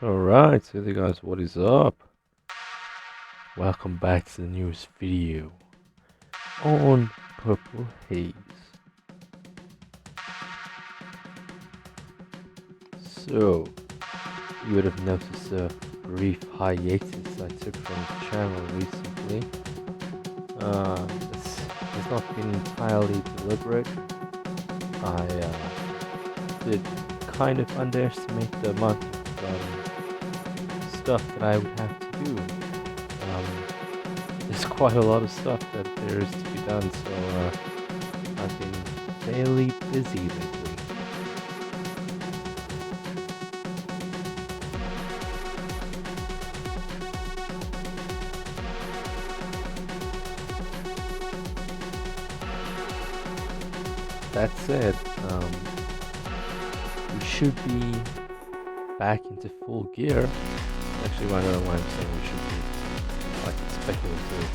Alright, so hey guys, what is up? Welcome back to the newest video on Purple Haze. So, you would have noticed a brief hiatus I took from the channel recently. It's not been entirely deliberate. I did kind of underestimate the amount of stuff that I would have to do. There's quite a lot of stuff that there is to be done, so I've been fairly busy lately. That said, we should be back into full gear. Actually, I don't know why I'm saying we should be. Like it's speculative.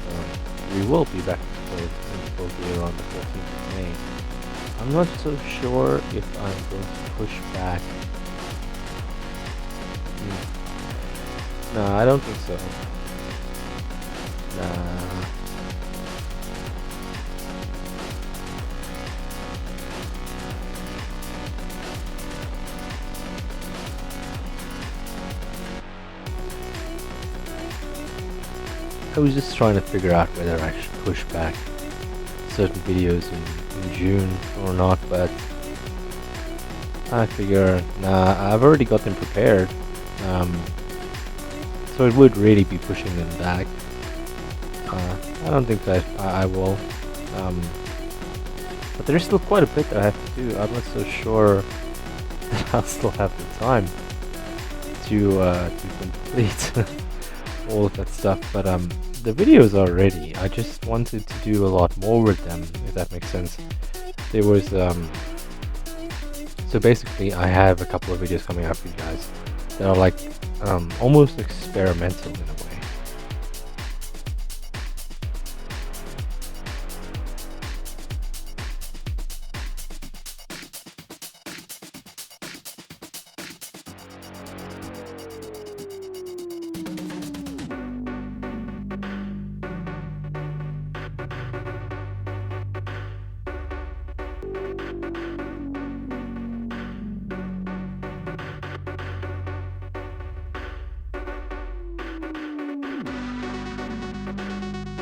We will be back in full gear on the 14th of May. I'm not so sure if I'm going to push back. No, I don't think so. Nah. I was just trying to figure out whether I should push back certain videos in June or not, but I figure, nah, I've already got them prepared, so it would really be pushing them back. I don't think that I will, but there's still quite a bit that I have to do. I'm not so sure that I'll still have the time to complete all of that stuff, but the videos are ready. I just wanted to do a lot more with them, if that makes sense. There was so basically I have a couple of videos coming out for you guys that are like almost experimental in a way.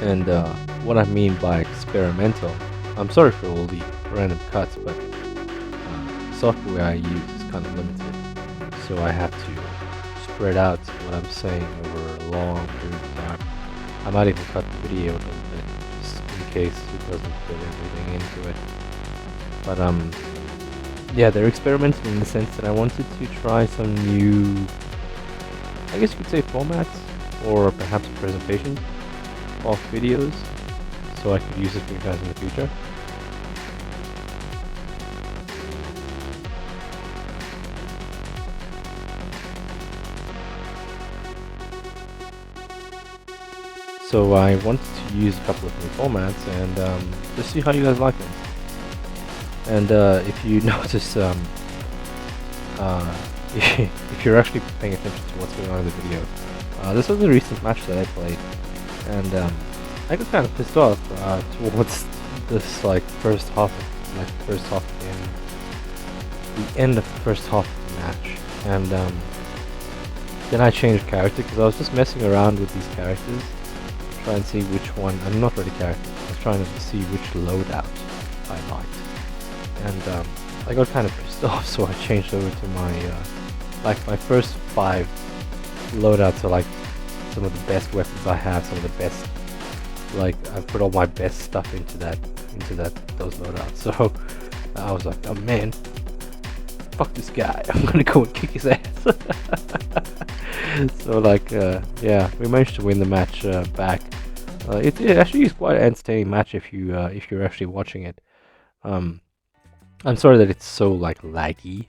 And what I mean by experimental, I'm sorry for all the random cuts, but the software I use is kind of limited, so I have to spread out what I'm saying over a long period of time. I might even cut the video a little bit, just in case it doesn't fit everything into it. But yeah, they're experimental in the sense that I wanted to try some new, I guess you could say, formats, or perhaps presentations of videos, so I could use it for you guys in the future. So I wanted to use a couple of new formats and just see how you guys like them. And if you notice, if you're actually paying attention to what's going on in the video, this was a recent match that I played. And I got kind of pissed off towards this first half of the end of the first half of the match, and then I changed character because I was just messing around with these characters, trying to see which one. I'm not really characters. I was trying to see which loadout I liked, and I got kind of pissed off, so I changed over to my first 5 loadouts are like some of the best weapons I have, some of the best, I put all my best stuff into those loadouts. So I was like, oh man, fuck this guy, I'm gonna go and kick his ass. So yeah, we managed to win the match back. It actually is quite an entertaining match if you're actually watching it. I'm sorry that it's so laggy,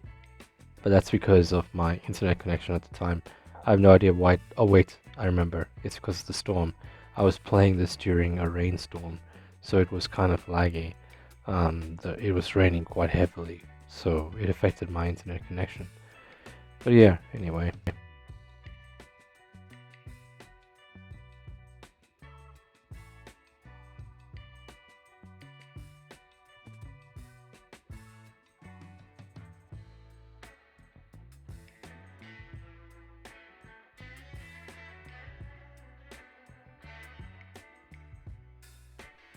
but that's because of my internet connection at the time. I have no idea why. Oh wait, I remember. It's because of the storm. I was playing this during a rainstorm, so it was kind of laggy. It was raining quite heavily, so it affected my internet connection. But yeah, anyway.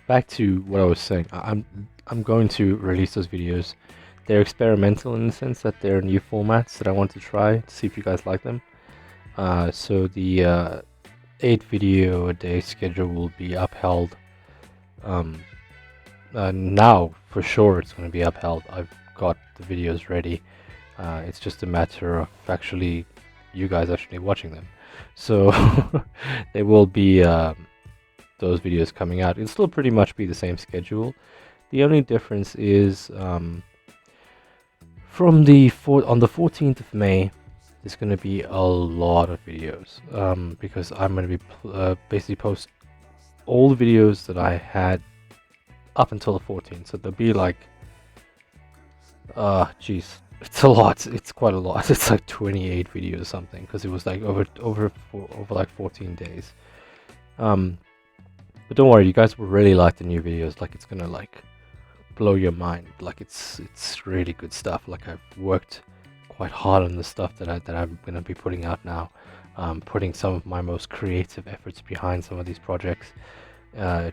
back to what I was saying. I'm going to release those videos. They're experimental in the sense that they're new formats that I want to try to see if you guys like them. So the 8 video a day schedule will be upheld. Um, now for sure it's going to be upheld. I've got the videos ready. It's just a matter of you guys actually watching them. So there will be those videos coming out. It'll still pretty much be the same schedule. The only difference is on the 14th of May, there's going to be a lot of videos because I'm going to be basically post all the videos that I had up until the 14th. So there'll be like, geez, it's a lot. It's quite a lot. It's like 28 videos or something because it was like over like 14 days. But don't worry, you guys will really like the new videos. Like it's gonna like blow your mind. Like it's really good stuff. Like I've worked quite hard on the stuff that I'm gonna be putting out now. Putting some of my most creative efforts behind some of these projects.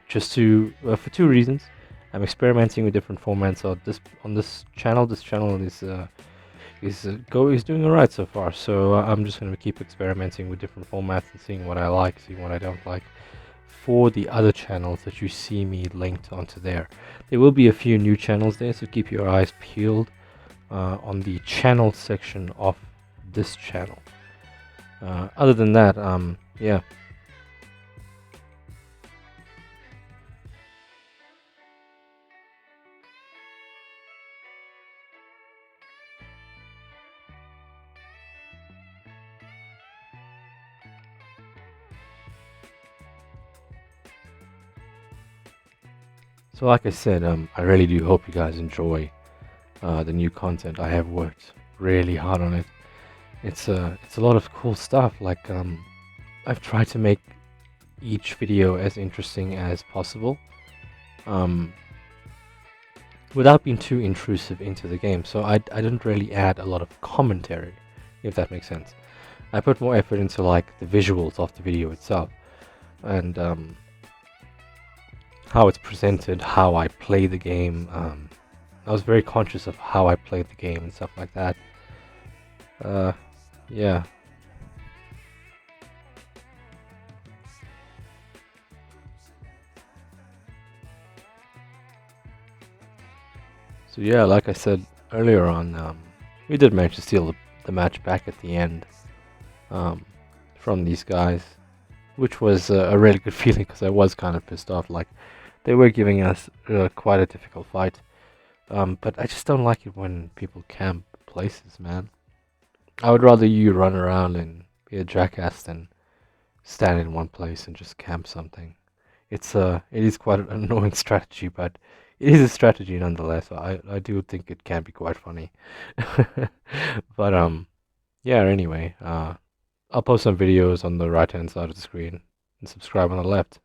Just to for 2 reasons. I'm experimenting with different formats on this channel. This channel is doing alright so far. So I'm just gonna keep experimenting with different formats and seeing what I like, seeing what I don't like. For the other channels that you see me linked onto there will be a few new channels there, so keep your eyes peeled on the channel section of this channel. Other than that, yeah. So like I said, I really do hope you guys enjoy the new content. I have worked really hard on it. It's a lot of cool stuff. Like I've tried to make each video as interesting as possible, without being too intrusive into the game. So I didn't really add a lot of commentary, if that makes sense. I put more effort into like the visuals of the video itself, and how it's presented, how I play the game. I was very conscious of how I played the game and stuff like that. Yeah. So yeah, like I said earlier on, we did manage to steal the match back at the end from these guys, which was a really good feeling because I was kind of pissed off. Like they were giving us quite a difficult fight, but I just don't like it when people camp places, man. I would rather you run around and be a jackass than stand in one place and just camp something. It is quite an annoying strategy, but it is a strategy nonetheless. I do think it can be quite funny. But yeah. Anyway, I'll post some videos on the right hand side of the screen and subscribe on the left.